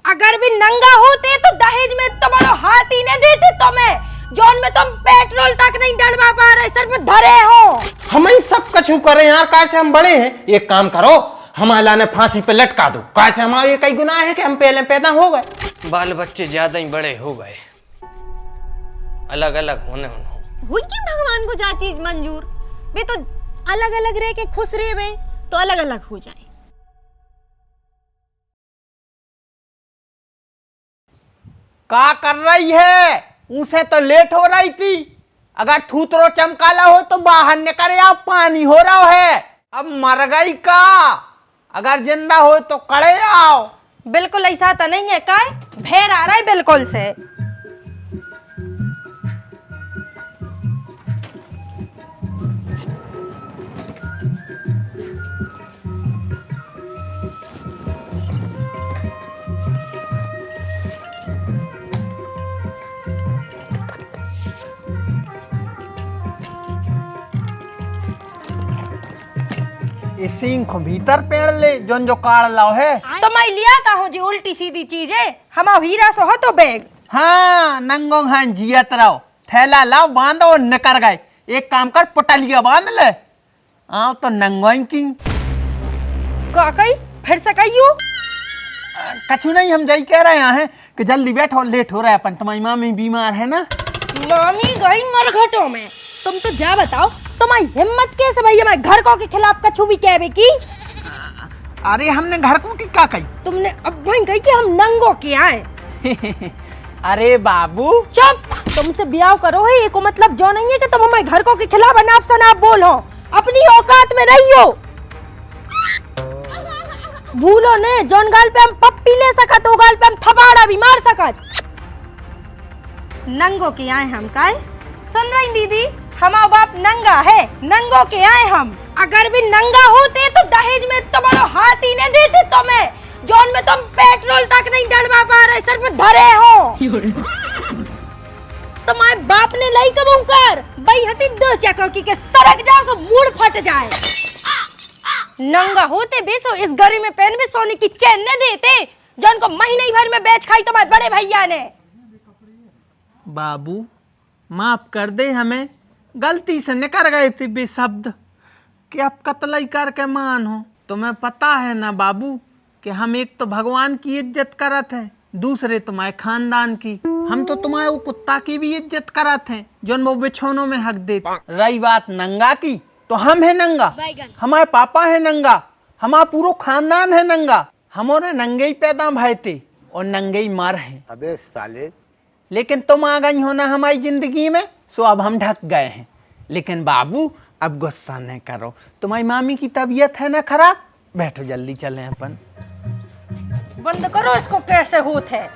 अगर भी नंगा होते तो दहेज में तो बड़ो हाथ ही नहीं देते तुम्हें, जोन में तुम पेट्रोल तक नहीं डलवा पा रहे, सर पे धरे हो। हम ही सब कछु करे यार, कैसे हम बड़े हैं। एक काम करो, हम अल्लाह ने फांसी पे लटका दो। कैसे हमारा ये कई गुनाह है कि हम पहले पैदा हो गए, बाल बच्चे ज्यादा ही बड़े हो गए, अलग अलग होने हुई कि भगवान को जा चीज मंजूर वे तो अलग अलग रह के खुश रहे वे तो अलग अलग हो जाए। का कर रही है? उसे तो लेट हो रही थी। अगर थूतरो चमकाला हो तो बाहर निकल आओ, पानी हो रहा है। अब मर गई का? अगर जिंदा हो तो कड़े आओ। बिल्कुल ऐसा तो नहीं है, काय भेड़ आ रहा है बिल्कुल से। सिंह को भीतर पेड़ ले जोन जो काड़ लाओ है। तो मैं लिया का हूँ जी उल्टी सीधी चीजें, हम हीरा सो हो तो बैग। हाँ नंगो हाँ जियत रहो, थैला लाओ बांधो और निकर गए। एक काम कर, पटलिया बांध ले। आओ तो नंगो की का कही फिर से कहियो। कछु नहीं, हम जई कह रहे हैं कि जल्दी बैठो, लेट हो रहा है अपन। तुम्हारी मामी बीमार है ना। मामी गई मरघटों में। तुम तो जा बताओ, तुम्हारी हिम्मत कैसे भैया मैं घर को के खिलाफ कछु भी कहवे की। अरे हमने घर को की क्या कही? तुमने अब भाई कही कि हम नंगो के आए। अरे बाबू चुप, तुमसे ब्याह करो है ये को मतलब जो नहीं है कि तुम हमारे घर को के खिलाफ अनाप शनाप बोलो। अपनी औकात में रहियो। भूलो ने जोन गाल पे हम पप्पी ले सकत, वो गाल पे हम थपाड़ा भी मार सकत। नंगो के आए हम काय? सुन रही दीदी, हमारा बाप नंगा है, नंगो के आए हम। अगर भी नंगा होते तो दहेज में तो बड़ो हाथ ही नहीं देते तुम्हें, जोन में तुम पेट्रोल तक नहीं डलवा पा रहे, सर पे धरे हो। तुम्हारे बाप ने लाई कबू कर भाई हती दो चक्कों की के सरक जाओ सो मूड फट जाए। नंगा होते बेसो इस गरी में पहन में सोने की चैन न देते, जोन को महीने भर में बेच खाई तुम्हारे बड़े भैया ने। बाबू माफ कर दे, हमें गलती से निकल गए थे बेशब्द कि अब कतलाई करके मान हो। तुम्हें पता है ना बाबू कि हम एक तो भगवान की इज्जत करत हैं, दूसरे तुम्हारे खानदान की। हम तो तुम्हारे वो कुत्ता की भी इज्जत करत हैं जो वो बिछौनों में हक देते। रही बात नंगा की, तो हम है नंगा, हमारे पापा है नंगा, हमारा पूरा खानदान है नंगा। हमारे नंगे ही पैदा भय थे और नंगे ही मर हैं। अबे साले, लेकिन तुम आ गई हो ना हमारी जिंदगी में, सो अब हम ढक गए हैं। लेकिन बाबू अब गुस्सा नहीं करो, तुम्हारी मामी की तबीयत है ना खराब। बैठो जल्दी चलें अपन। बंद करो इसको, कैसे होत है।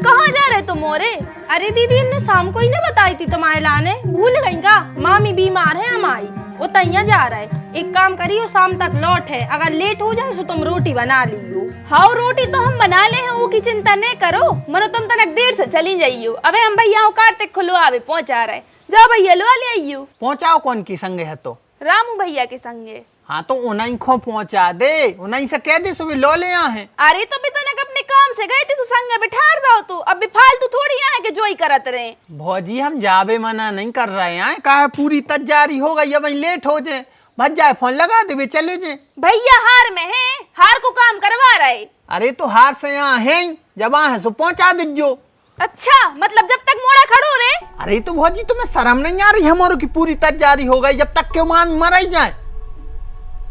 कहाँ जा रहे तुम मोरे? अरे दीदी हमने शाम को ही ना बताई थी तुम्हारे लाने, भूल गई का? मामी बीमार है हमारी, वो तैयार जा रहा है। एक काम करियो शाम तक लौट है, अगर लेट हो जाए तो तुम रोटी बना लियो। हाँ रोटी तो हम बना ले हैं, वो की चिंता नहीं करो। मनो तुम तनक देर से चली जाइयो। अबे हम भैया कार्तिक खुलो आवे पहुंचा रहे, जाओ भैया लो ले आइयो। पहुंचाओ कौन की संगे है तो? रामू भैया के संगे। हाँ तो उन्हीं को पहुंचा दे, उन्हीं से कह दे सुबह लो ले यहाँ है। अरे तो भी तनक अपने काम से गए थे, संगे बिठार दो तू। अब भी फालतू थोड़ी यहाँ के जो ही करत रहे। भौजी हम जाबे मना नहीं कर रहे हैं, कहा पूरी तैयारी हो गई, अब लेट हो जाए भज जाए, फोन लगा दे चले जाए। भैया हार में है, हार को काम करवा रहे। अरे तो हार से यहाँ है, जब है सो पहुंचा दीजो। अच्छा मतलब जब तक मोड़ा खड़ो रे। अरे तो भौजी तुम्हें शर्म नहीं आ रही? हमारों की पूरी तैयारी हो गई, जब तक क्यों मामी मर ही जाए।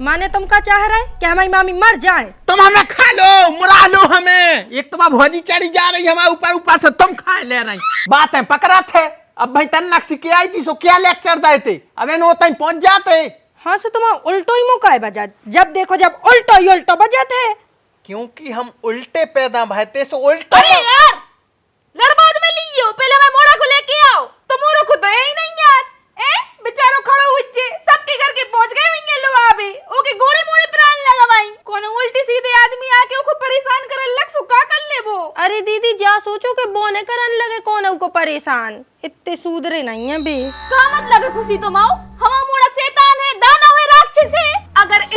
माने तुम क्या चाह रहे कि हमारी मामी मर जाए? तुम हमें खा लो, मुरा लो हमें। एक तो भौजी चढ़ी जा रही हमारे ऊपर, ऊपर से तुम खाए ले रही। बात है पकड़ा थे, अब भाई तन्नक सीखे आई थी सो क्या लेक्चर देते, अब नो तक पहुंच जाते। हाँ सो तुम उल्टो ही मुका है बजा, जब देखो जब उल्टो ही उल्टो बजाते। क्योंकि हम उल्टे पैदा भयते सो उल्टो। अरे यार लड़बाद में लियो, पहले हमें मोड़ा को लेके आओ। तो मोरो खुद है ही नहीं यार। बेचारो खड़ो हुच्चे सबके घर के पहुंच गए विंगे लो आबे, ओके गोड़े मोड़े प्राण लगवाई। कौन उल्टी सीधे आदमी आके उको परेशान करन लग सुका कर ले वो। अरे दीदी जा सोचो के बोने करन लगे कौन उको परेशान, इतने सूदरे नहीं है बे। का मतलब है खुशी तुम आओ? हमा मोड़ा शैतान है, दानव है, राक्षस है। अगर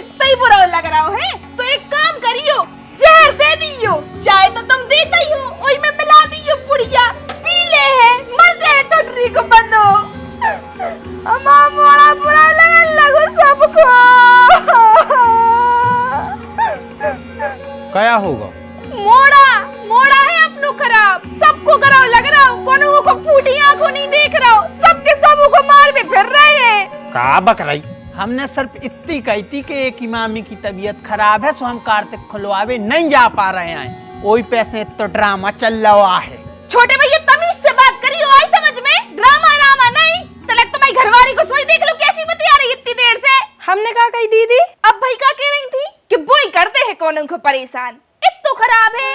क्या होगा? मोड़ा मोड़ा है अपनो खराब, सबको कराओ लग रहा हो, कोनो को फूटी आंखों नहीं देख रहा हो, सबके सबों को मार में फिर रहे हैं। का बक रही? हमने सिर्फ इतनी कही थी कि एक इमामी की तबीयत खराब है, सो हम कार्तिक खुलवावे नहीं जा पा रहे हैं। वही पैसे तो ड्रामा चल रहा है। छोटे भैया तमीज से बात करियो, आई समझ में? ड्रामा रामा नहीं। तलक तुम्हारी घरवाली को सोई देख लो कैसी बतिया रही इतनी देर से। हमने कहा कही दीदी? अब भाई का कह रही थी कि बोई करते हैं कौन उनको परेशान। इत तो खराब है,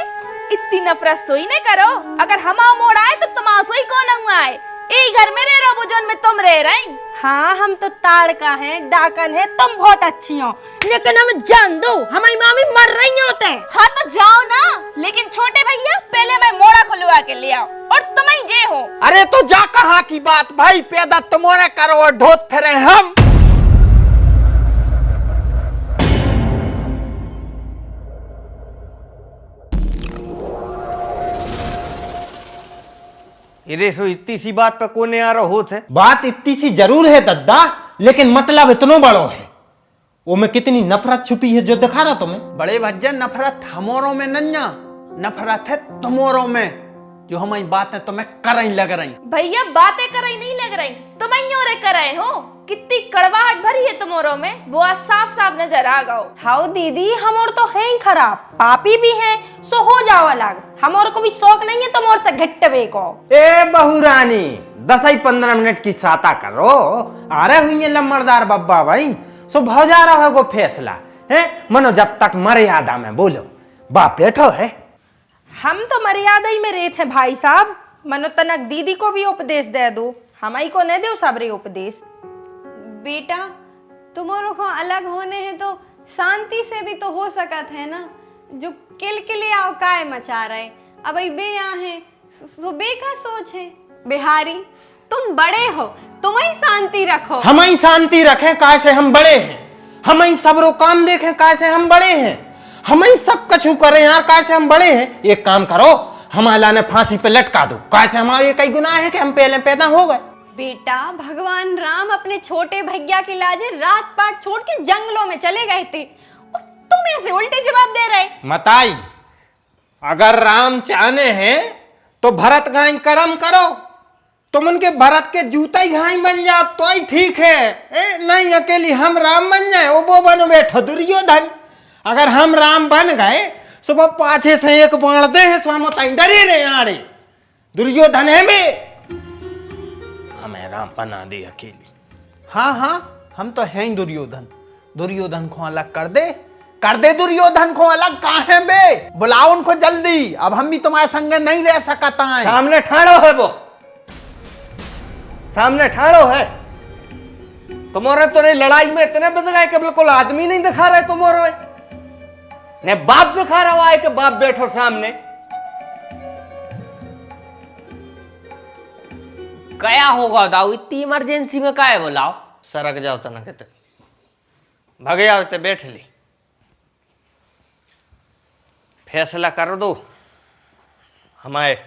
इतनी नफरत सोई न करो। अगर हमा मोड़ आए तो तुम सोई कौन आए? यही घर में रह रहो बुजन में तुम रह रही। हाँ हम तो ताड़का हैं, डाकन है, तुम बहुत अच्छी हो, लेकिन हम जान दो हमारी मामी मर रही होते। हाँ तो जाओ ना, लेकिन छोटे भैया पहले मैं मोड़ा खुलवा के ले आओ और तुम ही जे हो। अरे तो जा कहाँ की बात भाई, पैदा तुम्हारे करो और ढोत फिरे हम। इरे सो इतनी सी बात पे कोने आ रहा होत है? बात इतनी सी जरूर है दद्दा, लेकिन मतलब इतनो बड़ो है। वो में कितनी नफरत छुपी है जो दिखा रहा तुम्हें। बड़े भज्जन, नफरत हमारों में नन्या, नफरत है तुम्हारों में, जो हमारी बातें तुम्हें कर रही लग रही। भैया बातें कर रही नहीं लग रही, तुम ही और कर रहे हो। कितनी कड़वाहट भरी है तुम्हारों में, वो आज साफ साफ नजर आ गओ। हाउ दीदी, हम और तो हैं ही खराब, पापी भी हैं, सो हो जाओ अलग। हम और को भी शौक नहीं है तुम और से घिट्टवे को। ए बहुरानी 10-15 मिनट की साता करो। आ रहे हुई है लम्बरदार बब्बा भाई, सो हो जा रहा है वो फैसला है। मनो जब तक मर्यादा में बोलो। बाप बैठो है। हम तो मर्यादा ही में रहते हैं भाई साहब। मनो तनक दीदी को भी उपदेश दे दो, हमारी को न दो सबरे उपदेश। बेटा तुम्हारों को अलग होने हैं तो शांति से भी तो हो सकत है ना। जो किलकिले आओ काय मचा रहे, अब बे यहाँ है सो बे का सोच है। बिहारी तुम बड़े हो, तुम ही शांति रखो। हम ही शांति रखें काय से हम बड़े हैं, हम ही सबरो काम देखें काय से हम बड़े हैं, हम ही सब कछु करें यार काय से हम बड़े हैं। एक काम करो, हमारा ने फांसी पे लटका दो, काय से हमारा ये कई गुनाह है कि हम पहले पैदा हो गए। बेटा भगवान राम अपने छोटे भैया की लाजे रात पाट छोड़ के जंगलों में चले गए थे और तुम ऐसे उल्टे जवाब दे रहे। मताई, अगर राम चाहने हैं तो भरत गाय कर्म करो, तुम उनके भरत के जूता ही घाई बन जाओ तो ही ठीक है। नहीं अकेली हम राम बन जाए, वो बनो बैठो दुर्योधन। अगर हम राम बन गए सुबह पाछे से एक बाण दे है सो हम डरे नहीं आड़े। दुर्योधन है मैं, हमें राम बना दे अकेली। हाँ हाँ, हम तो हैं ही दुर्योधन। दुर्योधन को अलग कर दे दुर्योधन को अलग। कहाँ है बे? बुलाओ उनको जल्दी, अब हम भी तुम्हारे संग नहीं रह सकता है। सामने ठाड़ो है वो, सामने ठाड़ो है। तुम्हारे तो नहीं लड़ाई में इतने बदल गए कि बिल्कुल आदमी नहीं दिखा रहे तुम्हारे ने, बाप दिखा रहा है कि बाप बैठो सामने। क्या होगा दाऊ, इतनी इमरजेंसी में क्या बुलाओ? सरक जाओ तना कहते भगे आओ ते बैठ ली, फैसला कर दो। हमारे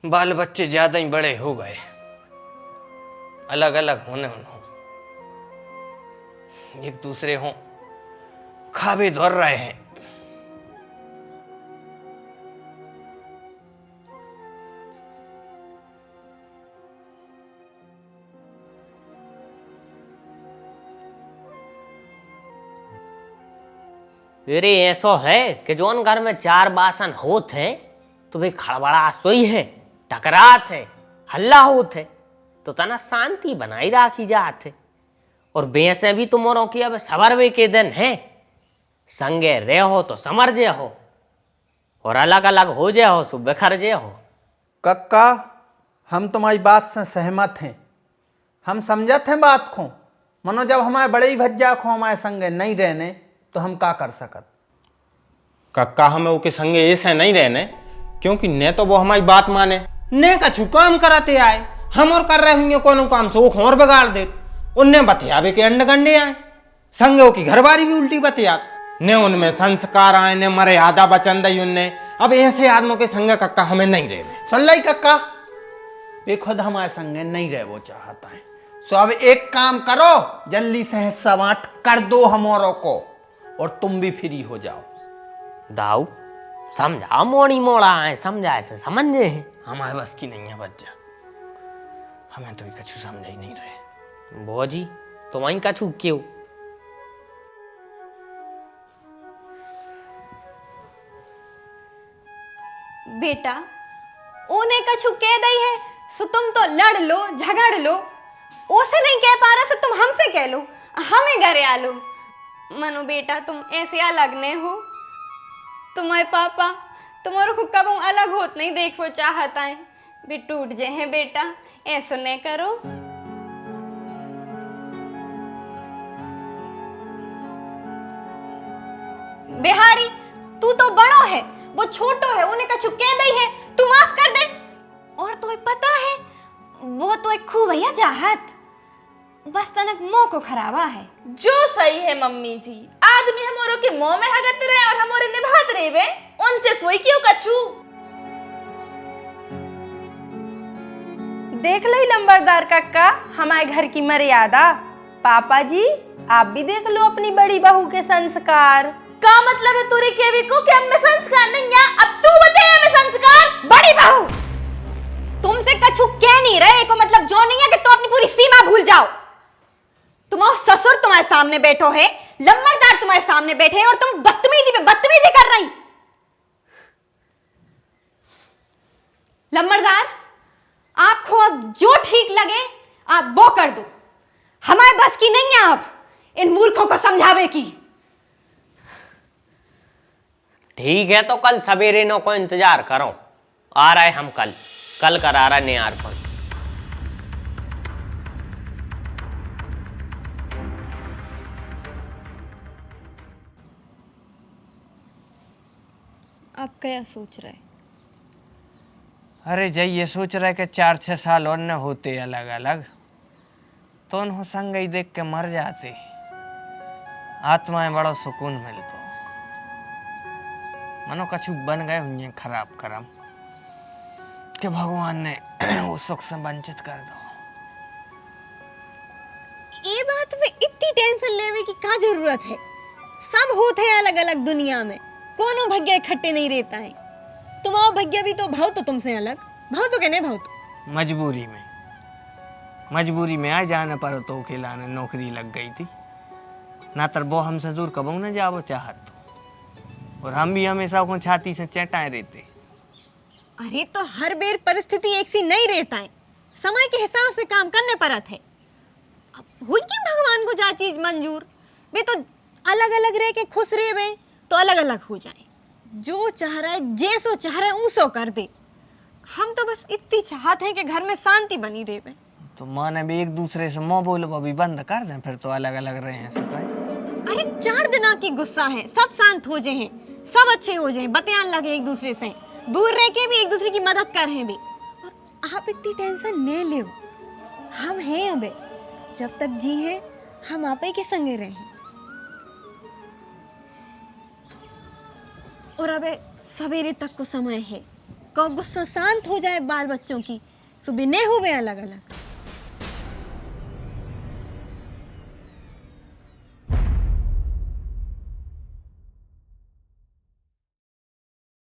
बाल बच्चे ज्यादा ही बड़े हो गए, अलग अलग होने हो, एक दूसरे हों खाबे दौड़ रहे हैं। अरे ऐसो है कि जोन घर में 4 बासन होत है तो भाई खड़बड़ा सोई है, टकरात है, हल्ला होत है, तो तना शांति बनाई राखी जात है। और बेसे भी तुमोरों की अब सवरवे के दिन है, संगे रहो तो समरजे हो और अलग अलग हो जाए हो सो बिखर जे हो। कक्का, हम तुम्हारी बात से सहमत हैं, हम समझत हैं बात को। मनो जब हमारे बड़े ही भज्जा को हमारे संगे नहीं रहने तो हम क्या कर सकत। कक्का हमें वो के संगे ऐसे नहीं रहने, क्योंकि ने तो वो हमारी बात माने, ने कछु काम कराते आए, हम और कर रहे होंगे कोनो काम से वो और बिगाड़ दे। उनने बतियावे के अंड गंडे आए, संगे वो की घरबारी भी उल्टी बतिया, ने उनमें संस्कार आए, ने मर्यादा बचन दई उनने। अब ऐसे आदमों के संगे कक्का हमें नहीं रहने। सुन लाई कक्का, वे खुद हमारे संगे नहीं रह वो चाहता है, सो अब एक काम करो, जल्दी से हिस्सा बांट कर दो हमारों को और तुम भी फ्री हो जाओ। दाऊ समझाओ, मोड़ी मोड़ा है, समझा ऐसे समझे हैं। हमारे बस की नहीं है बच्चा, हमें तो कुछ समझ ही नहीं रहे। भौजी तुम वहीं कछु क्यों? बेटा ओने कछु कह दई है सो तुम तो लड़ लो झगड़ लो, ओसे नहीं कह पा रहा सो तुम हमसे कह लो, हमें घरे आ लो। मनो बेटा तुम ऐसे अलग नहीं हो, तुम्हारे पापा तुम्हारे को कब अलग होत नहीं देखो चाहता है, भी टूट जे हैं बेटा, ऐसो नहीं करो। बिहारी तू तो बड़ो है, वो छोटो है, उन्हें कछु कह दई है, तू माफ कर दे। और तुम्हें पता है वो तो एक खूब भैया चाहत, बस तनक मोह को खराबा है। जो सही है मम्मी जी, आदमी हमारों के मुंह में हगत रहे और हमारे निभात रहे वे, उनसे सोई क्यों कछू। देख ली लंबरदार काका हमारे घर की मर्यादा। पापा जी आप भी देख लो अपनी बड़ी बहू के संस्कार। का मतलब है तुरे के भी को कि हम में संस्कार नहीं है? अब तू बता हमें संस्कार। बड़ी बहू तुमसे कछु कह नहीं रहे को मतलब जो नहीं है कि तुम अपनी पूरी सीमा भूल जाओ। तुम्हारा ससुर तुम्हारे सामने बैठो है, लंबरदार तुम्हारे सामने बैठे हैं और तुम बदतमीजी पे बदतमीजी कर रही। लंबरदार आपको अब जो ठीक लगे आप वो कर दो, हमारे बस की नहीं है अब इन मूर्खों को समझावे की। ठीक है तो कल सवेरे नो को इंतजार करो, आ रहे हम कल करा रहा निहारपन। आप क्या सोच रहे? अरे जय ये सोच रहे कि 4-6 साल और न होते अलग अलग तो उन्हों संग ही देख के मर जाते, आत्माएं बड़ा सुकून मिलतो। मनो कछु बन गए हुए खराब करम कि भगवान ने वो सुख से वंचित कर दो। ये बात में इतनी टेंशन लेवे की क्या जरूरत है? सब होते हैं अलग अलग दुनिया में, कोनो भाग्य इकट्ठे नहीं रहता है। तुम्हारा भाग्य भी तो भाव तो तुमसे अलग, भाव तो कहने भाव तो मजबूरी में आ जाने पर तो के लाने नौकरी लग गई थी, ना तर वो हमसे दूर कबू न जाओ चाहत तो, और हम भी हमेशा को छाती से चटाए रहते। अरे तो हर बेर परिस्थिति एक सी नहीं रहता है, समय के हिसाब से काम करने पड़त है। अब हुई कि भगवान को जा चीज मंजूर वे तो अलग अलग रह के खुश रहे वे तो अलग अलग हो जाए, जो चाह रहा है जैसो चाह रहा है ऊसो कर दे। हम तो बस इतनी चाहते हैं कि घर में शांति बनी रहे वे। तो माने भी एक दूसरे से मुंह बोलो अभी बंद कर दें, फिर तो अलग अलग रहे हैं सब। अरे 4 दिन की गुस्सा है, सब शांत हो जाए, सब अच्छे हो जाए, बतियान लगे एक दूसरे से, दूर रह के भी एक दूसरे की मदद कर रहे भी। और आप इतनी टेंशन नहीं ले, हम हैं अबे, जब तक जी है हम आप ही के संगे रहे। और अबे सवेरे तक को समय है, को गुस्सा शांत हो जाए बाल बच्चों की, सुबह नहीं हुए अलग अलग।